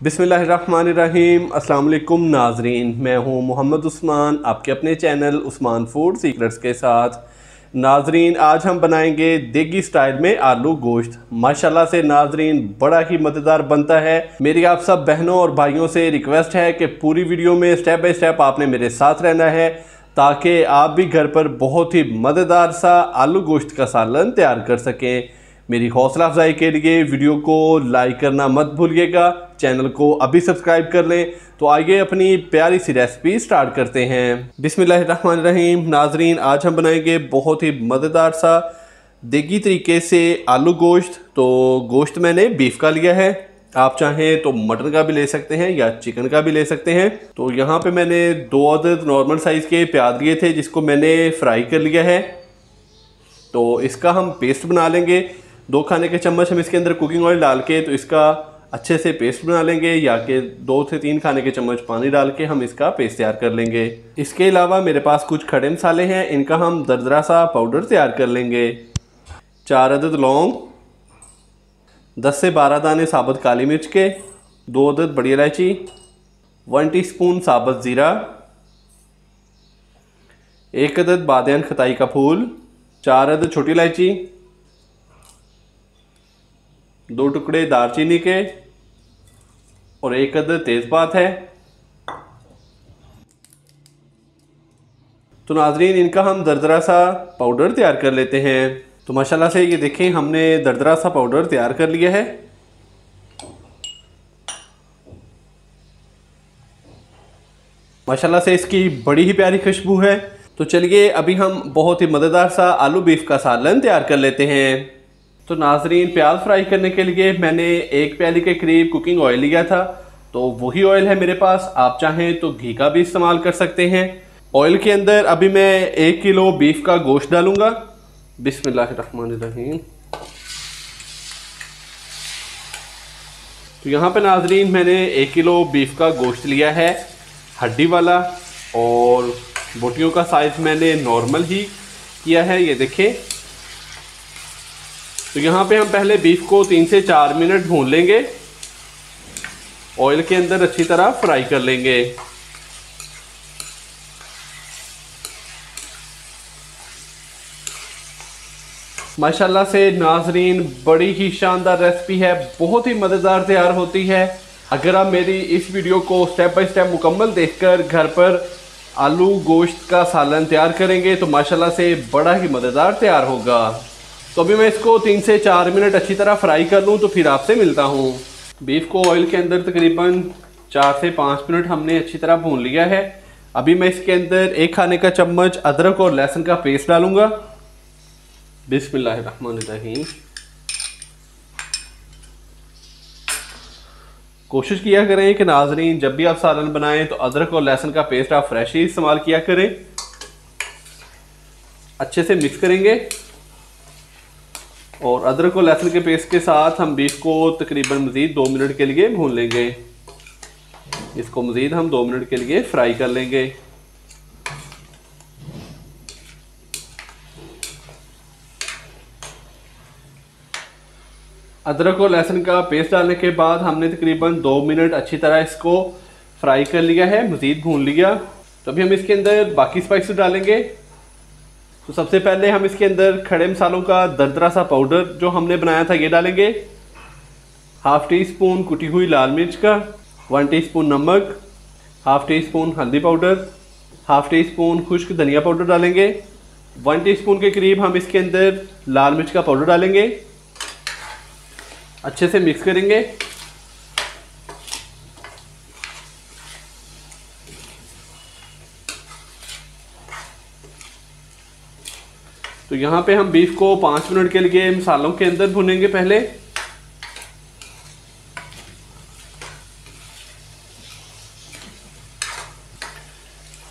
बिस्मिल्लाहिर्रहमानिर्रहीम। अस्सलाम वालेकुम नाजरीन, मैं हूं मोहम्मद उस्मान आपके अपने चैनल उस्मान फूड सीक्रेट्स के साथ। नाजरीन, आज हम बनाएंगे देगी स्टाइल में आलू गोश्त। माशाल्लाह से नाजरीन बड़ा ही मज़ेदार बनता है। मेरी आप सब बहनों और भाइयों से रिक्वेस्ट है कि पूरी वीडियो में स्टेप बाय स्टेप आपने मेरे साथ रहना है ताकि आप भी घर पर बहुत ही मज़ेदार सा आलू गोश्त का सालन तैयार कर सकें। मेरी हौसला अफजाई के लिए वीडियो को लाइक करना मत भूलिएगा, चैनल को अभी सब्सक्राइब कर लें। तो आइए अपनी प्यारी सी रेसिपी स्टार्ट करते हैं। बिस्मिल्लाहिर्रहमानिर्रहीम। नाजरीन, आज हम बनाएंगे बहुत ही मज़ेदार सा देगी तरीके से आलू गोश्त। तो गोश्त मैंने बीफ का लिया है, आप चाहें तो मटन का भी ले सकते हैं या चिकन का भी ले सकते हैं। तो यहाँ पे मैंने 2 अदद नॉर्मल साइज़ के प्याज लिए थे जिसको मैंने फ्राई कर लिया है। तो इसका हम पेस्ट बना लेंगे। 2 खाने के चम्मच हम इसके अंदर कुकिंग ऑयल डाल के तो इसका अच्छे से पेस्ट बना लेंगे, या कि 2 से 3 खाने के चम्मच पानी डाल के हम इसका पेस्ट तैयार कर लेंगे। इसके अलावा मेरे पास कुछ खड़े मसाले हैं, इनका हम दरदरा सा पाउडर तैयार कर लेंगे। 4 अदद लौंग, 10 से 12 दाने साबुत काली मिर्च के, 2 अदद बड़ी इलायची, 1 टीस्पून साबुत ज़ीरा, 1 अदद बादियान खताई का फूल, 4 अदद छोटी इलायची, 2 टुकड़े दालचीनी के और 1 अदद तेज़पात है। तो नाजरीन, इनका हम दरदरा सा पाउडर तैयार कर लेते हैं। तो माशाल्लाह से ये देखें, हमने दरदरा सा पाउडर तैयार कर लिया है। माशाल्लाह से इसकी बड़ी ही प्यारी खुशबू है। तो चलिए अभी हम बहुत ही मज़ेदार सा आलू बीफ का सालन तैयार कर लेते हैं। तो नाजरीन, प्याज फ्राई करने के लिए मैंने 1 प्याली के करीब कुकिंग ऑयल लिया था, तो वही ऑयल है मेरे पास। आप चाहें तो घी का भी इस्तेमाल कर सकते हैं। ऑयल के अंदर अभी मैं 1 किलो बीफ का गोश्त डालूंगा। बिस्मिल्लाहिर्रहमानिर्रहीम। तो यहाँ पे नाजरीन मैंने 1 किलो बीफ का गोश्त लिया है, हड्डी वाला, और बोटियों का साइज़ मैंने नॉर्मल ही किया है, ये देखें। तो यहाँ पे हम पहले बीफ को 3 से 4 मिनट भून लेंगे, ऑयल के अंदर अच्छी तरह फ्राई कर लेंगे। माशाल्लाह से नाजरीन बड़ी ही शानदार रेसिपी है, बहुत ही मज़ेदार तैयार होती है। अगर आप मेरी इस वीडियो को स्टेप बाय स्टेप मुकम्मल देखकर घर पर आलू गोश्त का सालन तैयार करेंगे तो माशाल्लाह से बड़ा ही मज़ेदार तैयार होगा। तो अभी मैं इसको 3 से 4 मिनट अच्छी तरह फ्राई कर लूँ तो फिर आपसे मिलता हूँ। बीफ को ऑयल के अंदर तकरीबन 4 से 5 मिनट हमने अच्छी तरह भून लिया है। अभी मैं इसके अंदर 1 खाने का चम्मच अदरक और लहसुन का पेस्ट डालूंगा। बिस्मिल्लाहिर्रहमानिर्रहीम। कोशिश किया करें कि नाजरीन जब भी आप सालन बनाएं तो अदरक और लहसुन का पेस्ट आप फ्रेश ही इस्तेमाल किया करें। अच्छे से मिक्स करेंगे और अदरक और लहसुन के पेस्ट के साथ हम बीफ को तकरीबन मज़ीद 2 मिनट के लिए भून लेंगे। इसको मज़ीद हम 2 मिनट के लिए फ्राई कर लेंगे। अदरक और लहसुन का पेस्ट डालने के बाद हमने तकरीबन 2 मिनट अच्छी तरह इसको फ्राई कर लिया है, मज़ीद भून लिया। तो अभी हम इसके अंदर बाकी स्पाइसेस डालेंगे। तो सबसे पहले हम इसके अंदर खड़े मसालों का दरदरा सा पाउडर जो हमने बनाया था ये डालेंगे। 1/2 टीस्पून कुटी हुई लाल मिर्च का, 1 टीस्पून नमक, 1/2 टीस्पून हल्दी पाउडर, 1/2 टीस्पून खुश्क धनिया पाउडर डालेंगे। 1 टीस्पून के करीब हम इसके अंदर लाल मिर्च का पाउडर डालेंगे। अच्छे से मिक्स करेंगे। तो यहाँ पे हम बीफ को 5 मिनट के लिए मसालों के अंदर भुनेंगे पहले।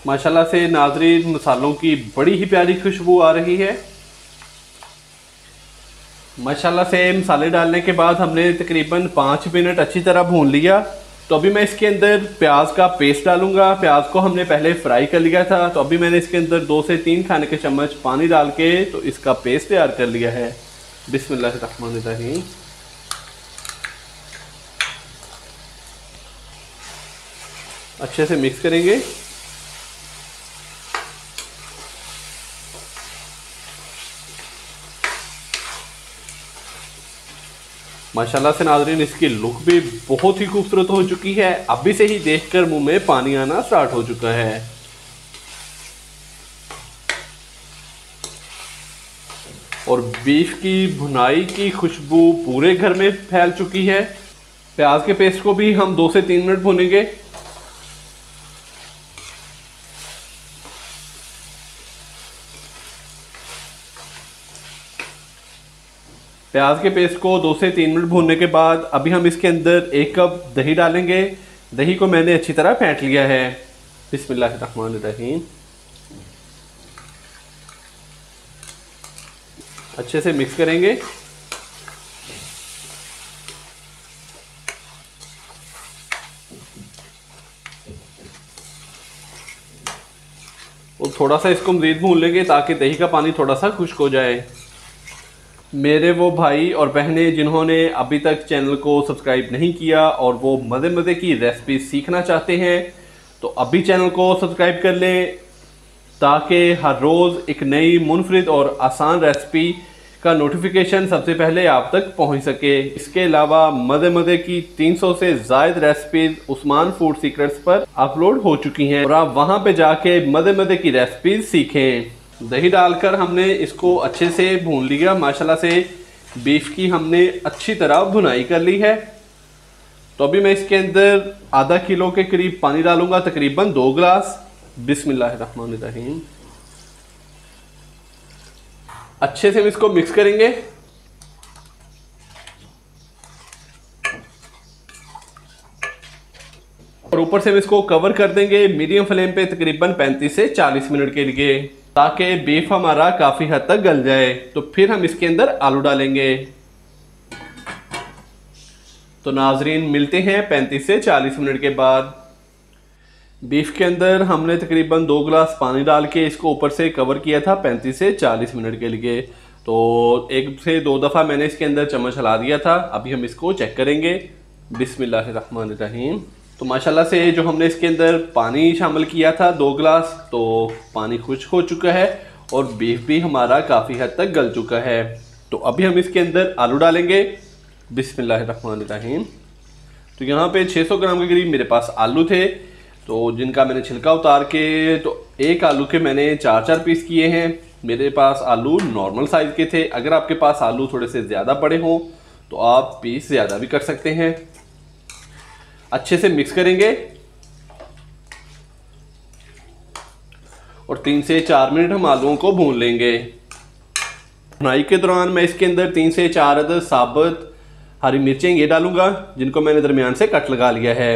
माशाल्लाह से नाज़रीन मसालों की बड़ी ही प्यारी खुशबू आ रही है। माशाल्लाह से मसाले डालने के बाद हमने तकरीबन 5 मिनट अच्छी तरह भून लिया। तो अभी मैं इसके अंदर प्याज का पेस्ट डालूंगा। प्याज को हमने पहले फ्राई कर लिया था, तो अभी मैंने इसके अंदर 2 से 3 खाने के चम्मच पानी डाल के तो इसका पेस्ट तैयार कर लिया है। बिस्मिल्लाहिर्रहमानिर्रहीम। अच्छे से मिक्स करेंगे। माशाल्लाह से नाज़रीन इसकी लुक भी बहुत ही खूबसूरत हो चुकी है। अभी से ही देखकर मुंह में पानी आना स्टार्ट हो चुका है। और बीफ की भुनाई की खुशबू पूरे घर में फैल चुकी है। प्याज के पेस्ट को भी हम 2 से 3 मिनट भूनेंगे। प्याज के पेस्ट को 2 से 3 मिनट भूनने के बाद अभी हम इसके अंदर 1 कप दही डालेंगे। दही को मैंने अच्छी तरह फेंट लिया है। बिस्मिल्लाहिर्रहमानिर्रहीम। अच्छे से मिक्स करेंगे। और थोड़ा सा इसको मज़ीद भून लेंगे ताकि दही का पानी थोड़ा सा खुश्क हो जाए। मेरे वो भाई और बहनें जिन्होंने अभी तक चैनल को सब्सक्राइब नहीं किया और वो मज़े मज़े की रेसिपी सीखना चाहते हैं तो अभी चैनल को सब्सक्राइब कर लें ताकि हर रोज़ एक नई मुनफरिद और आसान रेसिपी का नोटिफिकेशन सबसे पहले आप तक पहुंच सके। इसके अलावा मज़े मज़े की 300 से ज़ायद रेसिपीज़ उस्मान फूड सीक्रेट्स पर अपलोड हो चुकी हैं और आप वहां पे जाके मज़े मज़े की रेसिपीज़ सीखें। दही डालकर हमने इसको अच्छे से भून लिया। माशाल्लाह से बीफ की हमने अच्छी तरह भुनाई कर ली है। तो अभी मैं इसके अंदर आधा किलो के करीब पानी डालूंगा, तकरीबन 2 गिलास। बिस्मिल्लाहिर्रहमानिर्रहीम। अच्छे से हम इसको मिक्स करेंगे। और ऊपर से हम इसको कवर कर देंगे मीडियम फ्लेम पे तकरीबन 35 से 40 मिनट के लिए ताकि बीफ हमारा काफ़ी हद तक गल जाए। तो फिर हम इसके अंदर आलू डालेंगे। तो नाजरीन मिलते हैं 35 से 40 मिनट के बाद। बीफ के अंदर हमने तकरीबन 2 गिलास पानी डाल के इसको ऊपर से कवर किया था 35 से 40 मिनट के लिए। तो 1 से 2 दफ़ा मैंने इसके अंदर चम्मच हिला दिया था। अभी हम इसको चेक करेंगे। बिस्मिल्लाहिर्रहमानिर्रहीम। तो माशाल्लाह से जो हमने इसके अंदर पानी शामिल किया था 2 गिलास, तो पानी खुश्क हो चुका है और बीफ भी हमारा काफ़ी हद तक गल चुका है। तो अभी हम इसके अंदर आलू डालेंगे। बिस्मिल्लाहिर्रहमानिर्रहीम। तो यहाँ पे 600 ग्राम के करीब मेरे पास आलू थे, तो जिनका मैंने छिलका उतार के तो एक आलू के मैंने 4-4 पीस किए हैं। मेरे पास आलू नॉर्मल साइज़ के थे। अगर आपके पास आलू थोड़े से ज़्यादा बड़े हों तो आप पीस ज़्यादा भी कर सकते हैं। अच्छे से मिक्स करेंगे और 3 से 4 मिनट हम आलूओं को भून लेंगे। भुनाई के दौरान मैं इसके अंदर 3 से 4 अदद साबुत हरी मिर्चें ये डालूंगा जिनको मैंने दरमियान से कट लगा लिया है।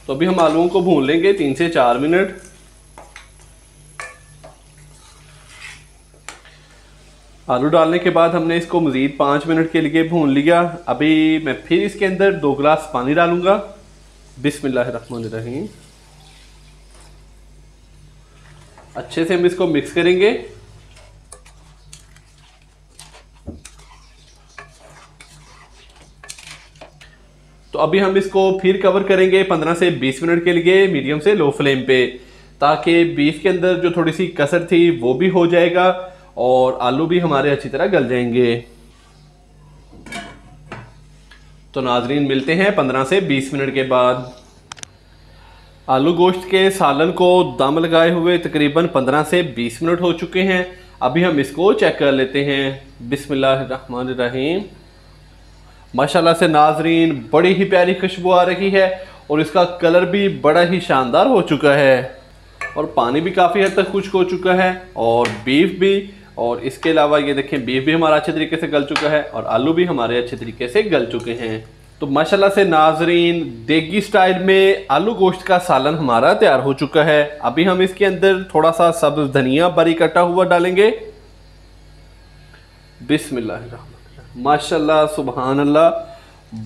तो अभी हम आलूओं को भून लेंगे 3 से 4 मिनट। आलू डालने के बाद हमने इसको मज़ीद 5 मिनट के लिए भून लिया। अभी मैं फिर इसके अंदर 2 गिलास पानी डालूंगा। बिस्मिल्लाहिर्रहमानिर्रहीम। अच्छे से हम इसको मिक्स करेंगे। तो अभी हम इसको फिर कवर करेंगे 15 से 20 मिनट के लिए मीडियम से लो फ्लेम पे ताकि बीफ के अंदर जो थोड़ी सी कसर थी वो भी हो जाएगा और आलू भी हमारे अच्छी तरह गल जाएंगे। तो नाजरीन मिलते हैं 15 से 20 मिनट के बाद। आलू गोश्त के सालन को दम लगाए हुए तकरीबन 15 से 20 मिनट हो चुके हैं। अभी हम इसको चेक कर लेते हैं। बिस्मिल्लाहिर्रहमानिर्रहीम। माशाल्लाह से नाजरीन बड़ी ही प्यारी खुशबू आ रही है और इसका कलर भी बड़ा ही शानदार हो चुका है और पानी भी काफ़ी हद तक खुश्क हो चुका है और बीफ भी। और इसके अलावा ये देखें बीफ भी हमारा अच्छे तरीके से गल चुका है और आलू भी हमारे अच्छे तरीके से गल चुके हैं। तो माशाल्लाह से नाजरीन देगी स्टाइल में आलू गोश्त का सालन हमारा तैयार हो चुका है। अभी हम इसके अंदर थोड़ा सा सब्ज़ धनिया बारीक कटा हुआ डालेंगे। बिस्मिल्लाहिर्रहमानिर्रहीम। माशाल्लाह सुभान अल्लाह,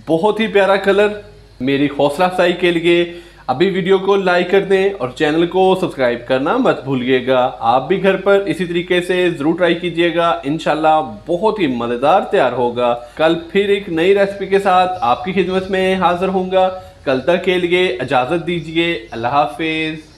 बहुत ही प्यारा कलर। मेरी हौसला अफजाई के लिए अभी वीडियो को लाइक कर दें और चैनल को सब्सक्राइब करना मत भूलिएगा। आप भी घर पर इसी तरीके से ज़रूर ट्राई कीजिएगा, इंशाल्लाह बहुत ही मज़ेदार तैयार होगा। कल फिर एक नई रेसिपी के साथ आपकी खिदमत में हाजिर होऊंगा। कल तक के लिए इजाज़त दीजिए। अल्लाह हाफिज़।